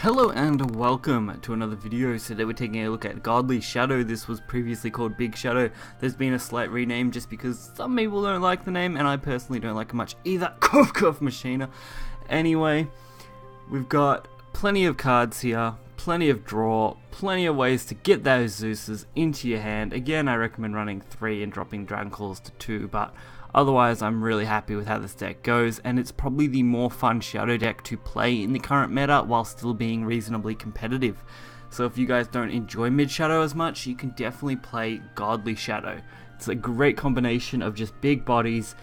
Hello and welcome to another video. So today we're taking a look at Godly Shadow. This was previously called Big Shadow. There's been a slight rename just because some people don't like the name and I personally don't like it much either. Cough cough machina. Anyway, we've got plenty of cards here, plenty of draw, plenty of ways to get those Zeuses into your hand. Again, I recommend running 3 and dropping Dragon Claws to 2, but otherwise, I'm really happy with how this deck goes, and it's probably the more fun Shadow deck to play in the current meta while still being reasonably competitive. So if you guys don't enjoy mid Shadow as much, you can definitely play Godly Shadow. It's a great combination of just big bodies,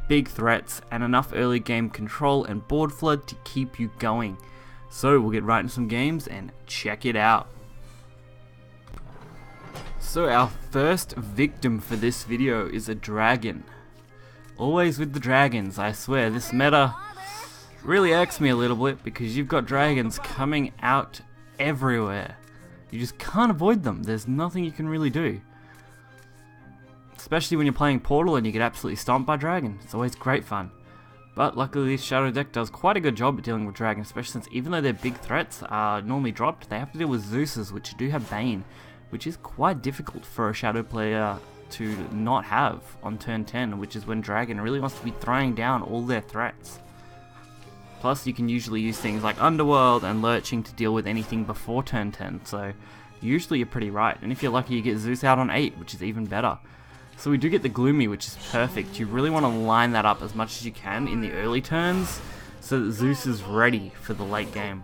big threats, and enough early game control and board flood to keep you going. So we'll get right into some games and check it out. So our first victim for this video is a dragon. Always with the dragons, I swear. This meta really irks me a little bit because you've got dragons coming out everywhere. You just can't avoid them. There's nothing you can really do. Especially when you're playing Portal and you get absolutely stomped by dragon. It's always great fun. But luckily this Shadow deck does quite a good job at dealing with dragons, especially since even though their big threats are normally dropped, they have to deal with Zeuses, which do have Bane, which is quite difficult for a Shadow player to not have on turn 10, which is when Dragon really wants to be throwing down all their threats. Plus you can usually use things like Underworld and Lurching to deal with anything before turn 10, so usually you're pretty right, and if you're lucky you get Zeus out on 8, which is even better. So we do get the Gloomy, which is perfect. You really want to line that up as much as you can in the early turns so that Zeus is ready for the late game.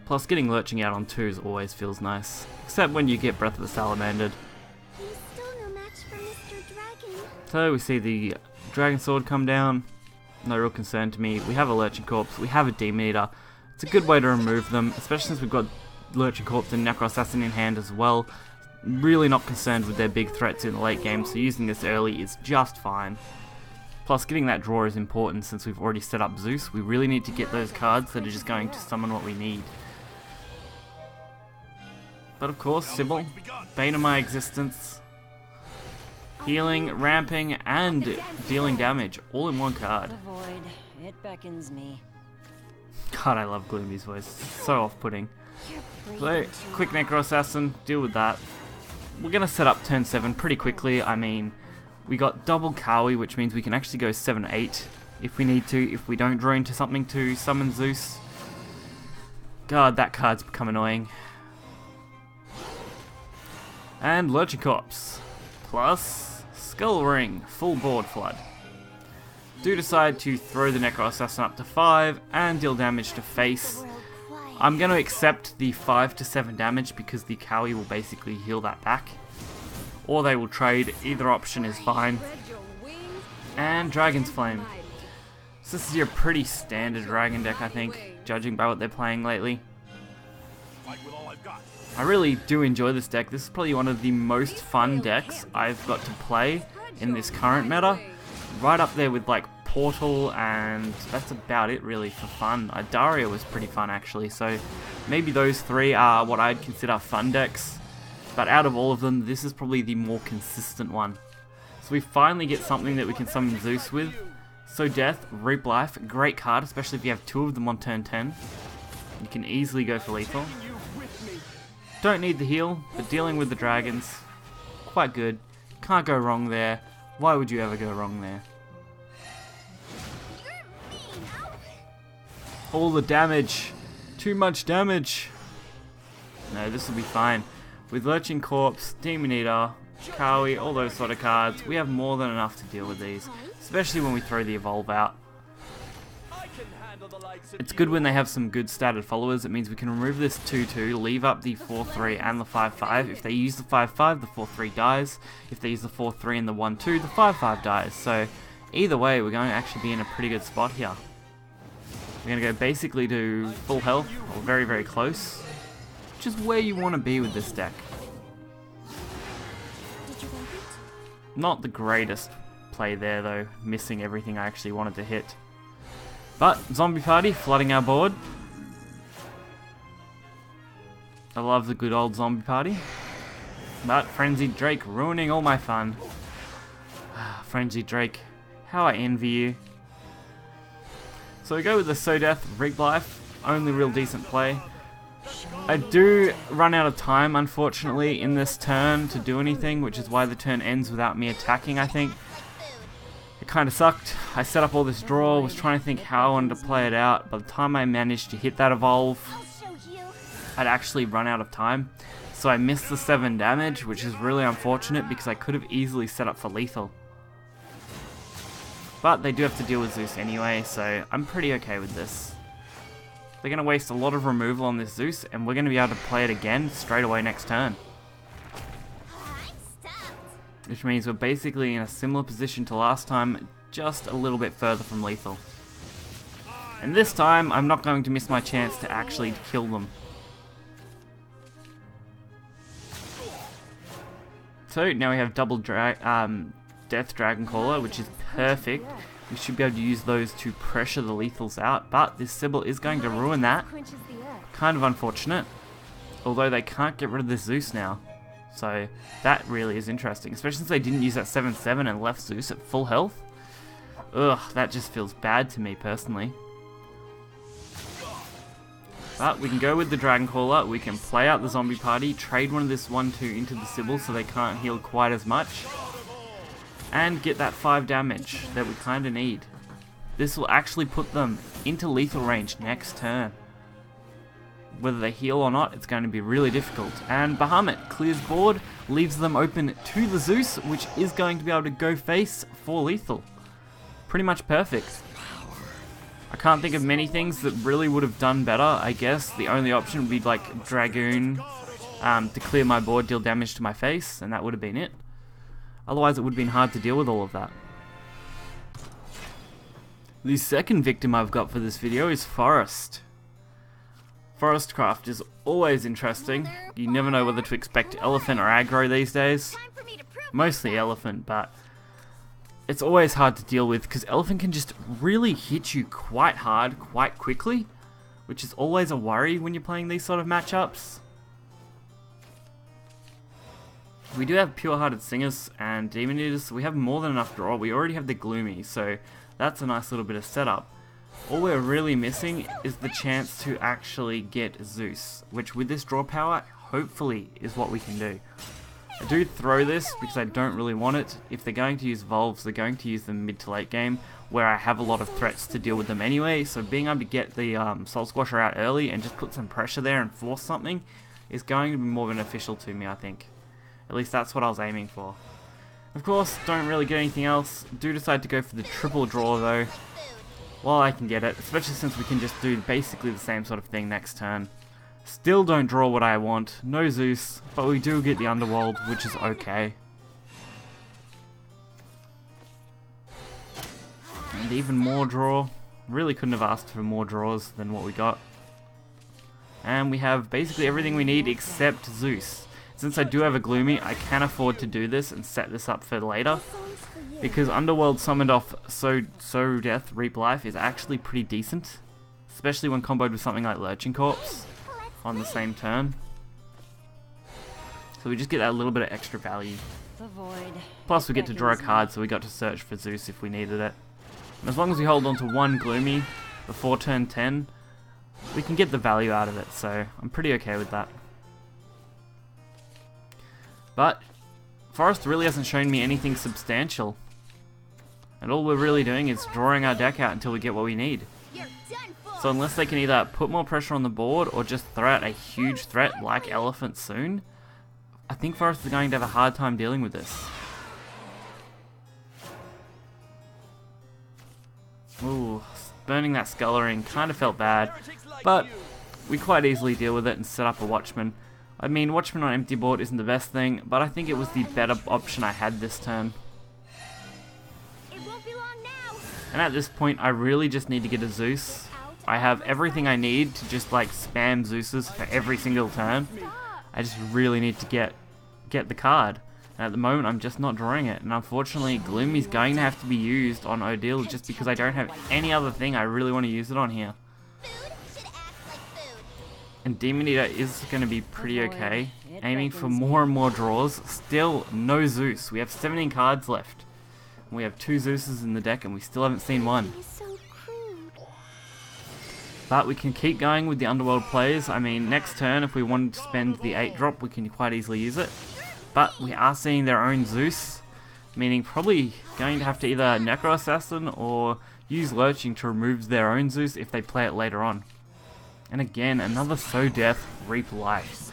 Plus, getting Lurching out on 2s always feels nice, except when you get Breath of the Salamander. So we see the Dragon Sword come down, no real concern to me. We have a Lurching Corpse, we have a Demon Eater. It's a good way to remove them, especially since we've got Lurching Corpse and Necro Assassin in hand as well. Really not concerned with their big threats in the late game, so using this early is just fine. Plus, getting that draw is important since we've already set up Zeus. We really need to get those cards that are just going to summon what we need. But of course, Sybil, bane of my existence, healing, ramping, and dealing damage, all in one card. It beckons me. God, I love Gloomy's voice, so off-putting. So, quick Necro Assassin, deal with that. We're going to set up turn 7 pretty quickly. I mean, we got double Kawi, which means we can actually go 7-8 if we need to, if we don't draw into something to summon Zeus. God, that card's become annoying. And Lurching Corpse, plus Skull Ring, full board flood. Do decide to throw the Necro Assassin up to 5 and deal damage to face. I'm going to accept the 5 to 7 damage because the Kawi will basically heal that back. Or they will trade, either option is fine. And Dragon's Flame. So this is your pretty standard dragon deck, I think, judging by what they're playing lately. I really do enjoy this deck. This is probably one of the most fun decks I've got to play in this current meta. Right up there with like Portal, and that's about it really for fun. Daria was pretty fun actually, so maybe those 3 are what I'd consider fun decks. But out of all of them, this is probably the more consistent one. So we finally get something that we can summon Zeus with. So Death, Reap Life, great card, especially if you have 2 of them on turn 10. You can easily go for lethal. Don't need the heal, but dealing with the dragons, quite good. Can't go wrong there. Why would you ever go wrong there? All the damage. Too much damage. No, this will be fine. With Lurching Corpse, Demon Eater, Kawi, all those sort of cards, we have more than enough to deal with these. Especially when we throw the Evolve out. It's good when they have some good statted followers. It means we can remove this 2-2, leave up the 4-3 and the 5-5. If they use the 5-5, the 4-3 dies. If they use the 4-3 and the 1-2, the 5-5 dies. So either way, we're going to actually be in a pretty good spot here. We're going to go basically to full health, or very, very close, which is where you want to be with this deck. Not the greatest play there though, missing everything I actually wanted to hit. But Zombie Party flooding our board. I love the good old Zombie Party. But Frenzied Drake ruining all my fun. Frenzied Drake, how I envy you. So we go with the So Death, Rig Life, only real decent play. I do run out of time, unfortunately, in this turn to do anything, which is why the turn ends without me attacking, I think. It kind of sucked. I set up all this draw, was trying to think how I wanted to play it out. By the time I managed to hit that evolve, I'd actually run out of time. So I missed the 7 damage, which is really unfortunate because I could have easily set up for lethal. But they do have to deal with Zeus anyway, so I'm pretty okay with this. They're going to waste a lot of removal on this Zeus, and we're going to be able to play it again straight away next turn. Which means we're basically in a similar position to last time, just a little bit further from lethal. And this time, I'm not going to miss my chance to actually kill them. So now we have double Death Dragon Caller, which is perfect. We should be able to use those to pressure the lethals out, but this Sybil is going to ruin that. Kind of unfortunate. Although they can't get rid of this Zeus now. So that really is interesting, especially since they didn't use that 7/7 and left Zeus at full health. Ugh, that just feels bad to me personally. But we can go with the Dragon Caller, we can play out the zombie party, trade one of this 1/2 into the Sybil so they can't heal quite as much. And get that 5 damage that we kind of need. This will actually put them into lethal range next turn. Whether they heal or not, it's going to be really difficult. And Bahamut clears board, leaves them open to the Zeus, which is going to be able to go face for lethal. Pretty much perfect. I can't think of many things that really would have done better, I guess. The only option would be like Dragoon to clear my board, deal damage to my face, and that would have been it. Otherwise, it would have been hard to deal with all of that. The second victim I've got for this video is Forest. Portalcraft is always interesting. You never know whether to expect elephant or aggro these days. Mostly elephant, but it's always hard to deal with because elephant can just really hit you quite hard, quite quickly, which is always a worry when you're playing these sort of matchups. We do have Pure-Hearted Singers and Demon Eaters, so we have more than enough draw. We already have the Gloomy, so that's a nice little bit of setup. All we're really missing is the chance to actually get Zeus, which with this draw power, hopefully is what we can do. I do throw this because I don't really want it. If they're going to use Volves, they're going to use them mid to late game, where I have a lot of threats to deal with them anyway, so being able to get the Soul Squasher out early and just put some pressure there and force something is going to be more beneficial to me, I think. At least that's what I was aiming for. Of course, don't really get anything else. Do decide to go for the triple draw though, while I can get it, especially since we can just do basically the same sort of thing next turn. Still don't draw what I want, no Zeus, but we do get the Underworld, which is okay. And even more draw. Really couldn't have asked for more draws than what we got. And we have basically everything we need except Zeus. Since I do have a Gloomy, I can afford to do this and set this up for later. Because Underworld summoned off So Death, Reap Life is actually pretty decent. Especially when comboed with something like Lurching Corpse on the same turn. So we just get that little bit of extra value. Plus we get to draw a card, so we got to search for Zeus if we needed it. And as long as we hold on to one Gloomy before turn 10, we can get the value out of it, so I'm pretty okay with that. But Forest really hasn't shown me anything substantial. And all we're really doing is drawing our deck out until we get what we need. So unless they can either put more pressure on the board or just throw out a huge threat like Elephant soon, I think Forest is going to have a hard time dealing with this. Ooh, burning that Scullering kind of felt bad, but we quite easily deal with it and set up a Watchman. I mean, Watchman on empty board isn't the best thing, but I think it was the better option I had this turn. And at this point, I really just need to get a Zeus. I have everything I need to just like spam Zeuses for every single turn. I just really need to get the card. And at the moment, I'm just not drawing it. And unfortunately, Gloomy's going to have to be used on Odile just because I don't have any other thing I really want to use it on here. And Demon Eater is going to be pretty okay. Aiming for more and more draws. Still no Zeus. We have 17 cards left. We have 2 Zeuses in the deck and we still haven't seen one. But we can keep going with the Underworld plays. I mean, next turn, if we wanted to spend the 8 drop, we can quite easily use it. But we are seeing their own Zeus, meaning probably going to have to either Necro Assassin or use Lurching to remove their own Zeus if they play it later on. And again, another Sow Death, Reap Life.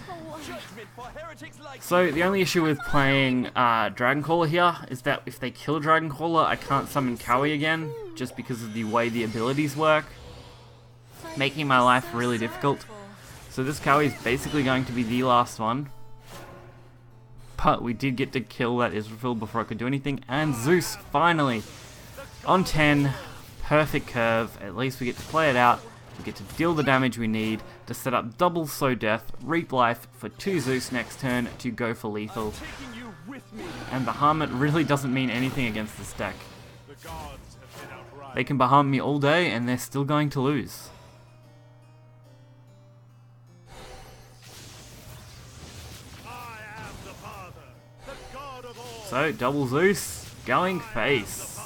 So the only issue with playing Dragoncaller here is that if they kill Dragoncaller, I can't summon Kawi again, just because of the way the abilities work, making my life really difficult. So this Kawi is basically going to be the last one. But we did get to kill that Israfil before I could do anything, and Zeus, finally! On 10, perfect curve, at least we get to play it out. We get to deal the damage we need to set up double Sow Death, Reap Life for 2 Zeus next turn to go for lethal. And Bahamut really doesn't mean anything against this deck. They can Bahamut me all day and they're still going to lose. So, double Zeus, going face.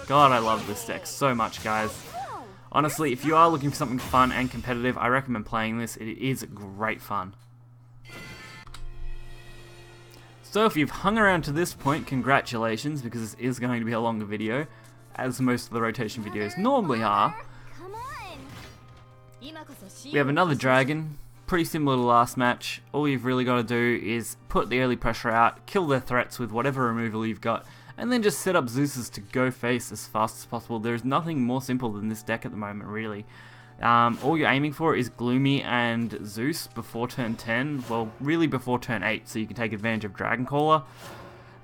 God, I love this deck so much, guys. Honestly, if you are looking for something fun and competitive, I recommend playing this. It is great fun. So if you've hung around to this point, congratulations, because this is going to be a longer video, as most of the rotation videos normally are. We have another dragon, pretty similar to last match. All you've really got to do is put the early pressure out, kill their threats with whatever removal you've got, and then just set up Zeus's to go face as fast as possible. There's nothing more simple than this deck at the moment, really. All you're aiming for is Gloomy and Zeus before turn 10, well, really before turn 8, so you can take advantage of Dragoncaller,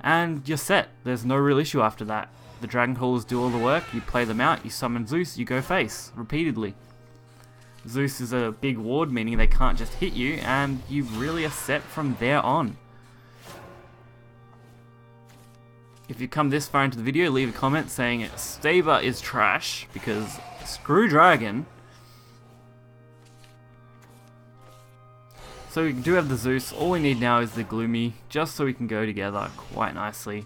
and you're set. There's no real issue after that. The Dragoncallers do all the work, you play them out, you summon Zeus, you go face, repeatedly. Zeus is a big ward, meaning they can't just hit you, and you really are set from there on. If you come this far into the video, leave a comment saying Staber is trash, because screw Dragon. So we do have the Zeus, all we need now is the Gloomy, just so we can go together quite nicely.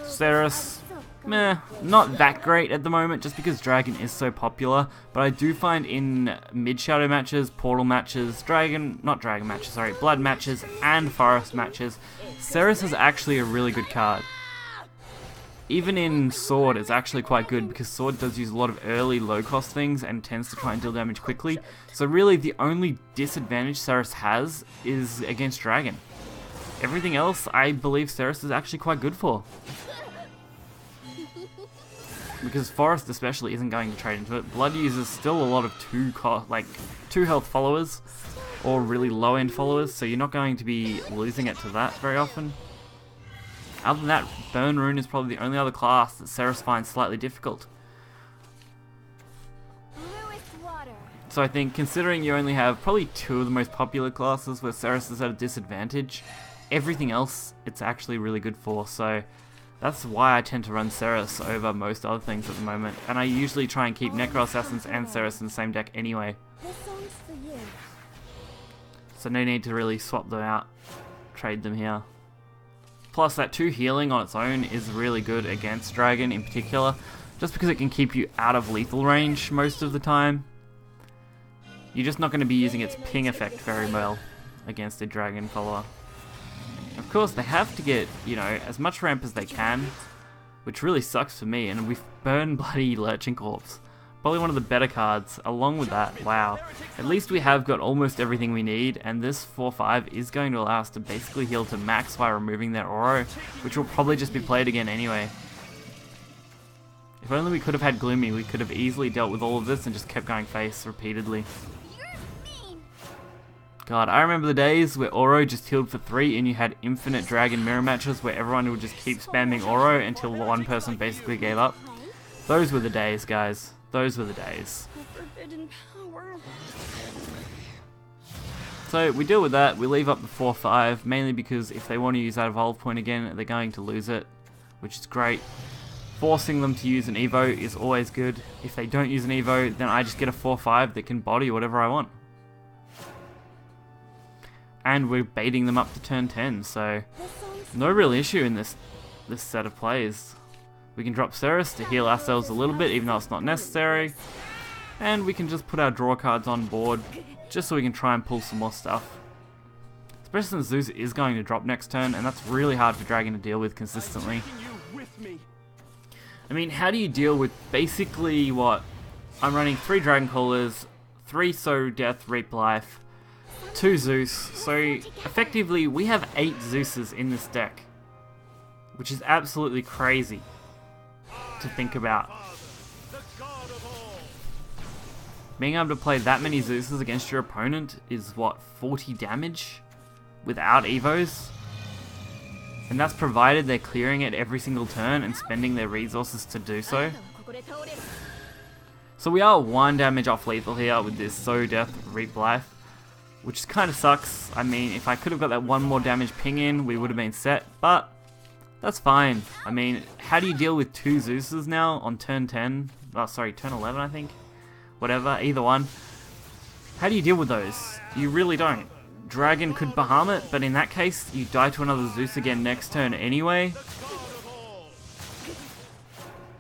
Ceres, meh, not that great at the moment, just because Dragon is so popular, but I do find in mid-shadow matches, portal matches, blood matches, and forest matches, Ceres is actually a really good card. Even in Sword, it's actually quite good, because Sword does use a lot of early low-cost things and tends to try and deal damage quickly, so really the only disadvantage Ceres has is against Dragon. Everything else, I believe Ceres is actually quite good for. Because Forest especially isn't going to trade into it. Blood uses still a lot of 2 health followers, or really low end followers, so you're not going to be losing it to that very often. Other than that, Burn Rune is probably the only other class that Ceres finds slightly difficult. So I think, considering you only have probably 2 of the most popular classes where Ceres is at a disadvantage, everything else it's actually really good for, so that's why I tend to run Ceres over most other things at the moment, and I usually try and keep Necro Assassins and Ceres in the same deck anyway. So no need to really swap them out, trade them here. Plus that 2 healing on its own is really good against Dragon in particular, just because it can keep you out of lethal range most of the time. You're just not going to be using its ping effect very well against a Dragon follower. Of course, they have to get, you know, as much ramp as they can, which really sucks for me, and we've burned bloody Lurching Corpse. Probably one of the better cards. Along with that, wow. At least we have got almost everything we need, and this 4-5 is going to allow us to basically heal to max by removing their Oro, which will probably just be played again anyway. If only we could have had Gloomy, we could have easily dealt with all of this and just kept going face repeatedly. God, I remember the days where Oro just healed for 3 and you had infinite Dragon mirror matches where everyone would just keep spamming Oro until one person basically gave up. Those were the days, guys. Those were the days. So we deal with that, we leave up the 4-5, mainly because if they want to use that evolve point again, they're going to lose it, which is great. Forcing them to use an Evo is always good. If they don't use an Evo, then I just get a 4-5 that can body whatever I want. And we're baiting them up to turn 10, so no real issue in this set of plays. We can drop Ceres to heal ourselves a little bit, even though it's not necessary. And we can just put our draw cards on board, just so we can try and pull some more stuff. Especially since Zeus is going to drop next turn, and that's really hard for Dragon to deal with consistently. I mean, how do you deal with basically what? I'm running 3 Dragon Callers, 3 Sow Death, Reap Life, 2 Zeus, so effectively we have 8 Zeuses in this deck. Which is absolutely crazy to think about. Being able to play that many Zeuses against your opponent is what, 40 damage? Without Evos? And that's provided they're clearing it every single turn and spending their resources to do so. So we are 1 damage off lethal here with this Sow Death, Reap Life, which kind of sucks. I mean, if I could have got that 1 more damage ping in, we would have been set, but that's fine. I mean, how do you deal with 2 Zeuses now on turn 10? Oh, sorry, turn 11, I think. Whatever, either one. How do you deal with those? You really don't. Dragon could Bahamut, but in that case, you die to another Zeus again next turn anyway.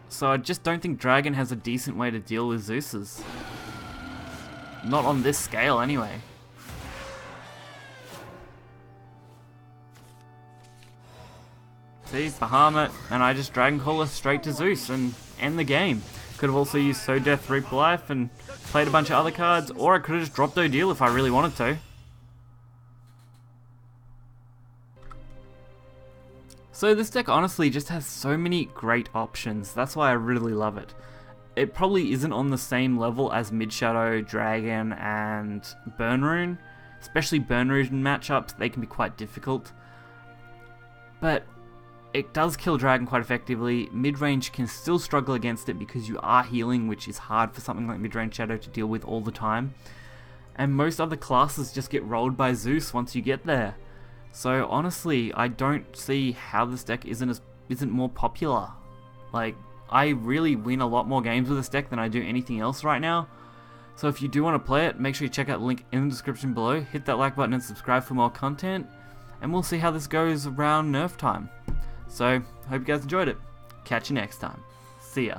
So I just don't think Dragon has a decent way to deal with Zeuses. Not on this scale, anyway. See, Bahamut, and I just Dragon Caller straight to Zeus and end the game. Could have also used Sow Death, Reap Life and played a bunch of other cards, or I could have just dropped O'Deal if I really wanted to. So this deck honestly just has so many great options, that's why I really love it. It probably isn't on the same level as Mid-Shadow, Dragon and Burn Rune. Especially Burn Rune matchups, they can be quite difficult. But it does kill Dragon quite effectively. Mid-range can still struggle against it because you are healing, which is hard for something like Mid-range Shadow to deal with all the time. And most other classes just get rolled by Zeus once you get there. So honestly, I don't see how this deck isn't more popular. Like, I really win a lot more games with this deck than I do anything else right now. So if you do want to play it, make sure you check out the link in the description below. Hit that like button and subscribe for more content. And we'll see how this goes around nerf time. So, hope you guys enjoyed it. Catch you next time. See ya.